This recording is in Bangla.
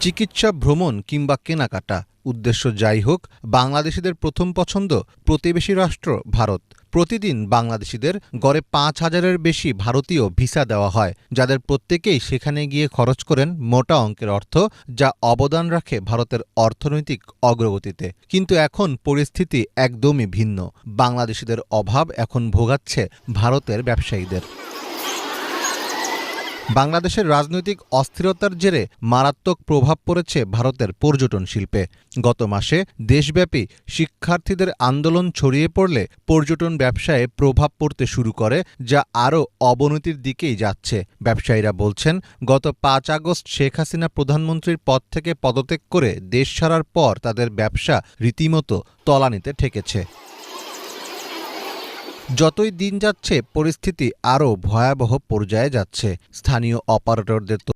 চিকিৎসা, ভ্রমণ কিংবা কেনাকাটা, উদ্দেশ্য যাই হোক, বাংলাদেশিদের প্রথম পছন্দ প্রতিবেশী রাষ্ট্র ভারত। প্রতিদিন বাংলাদেশিদের গড়ে ৫,০০০-এর বেশি ভারতীয় ভিসা দেওয়া হয়, যাদের প্রত্যেকেই সেখানে গিয়ে খরচ করেন মোটা অঙ্কের অর্থ, যা অবদান রাখে ভারতের অর্থনৈতিক অগ্রগতিতে। কিন্তু এখন পরিস্থিতি একদমই ভিন্ন। বাংলাদেশিদের অভাব এখন ভোগাচ্ছে ভারতের ব্যবসায়ীদের। বাংলাদেশের রাজনৈতিক অস্থিরতার জেরে মারাত্মক প্রভাব পড়েছে ভারতের পর্যটন শিল্পে। গত মাসে দেশব্যাপী শিক্ষার্থীদের আন্দোলন ছড়িয়ে পড়লে পর্যটন ব্যবসায়ে প্রভাব পড়তে শুরু করে, যা আরও অবনতির দিকেই যাচ্ছে। ব্যবসায়ীরা বলছেন, গত ৫ আগস্ট শেখ হাসিনা প্রধানমন্ত্রীর পদ থেকে পদত্যাগ করে দেশ ছাড়ার পর তাদের ব্যবসা রীতিমতো তলানিতে ঠেকেছে। যতই দিন যাচ্ছে পরিস্থিতি আরও ভয়াবহ পর্যায়ে যাচ্ছে। স্থানীয় অপারেটরদের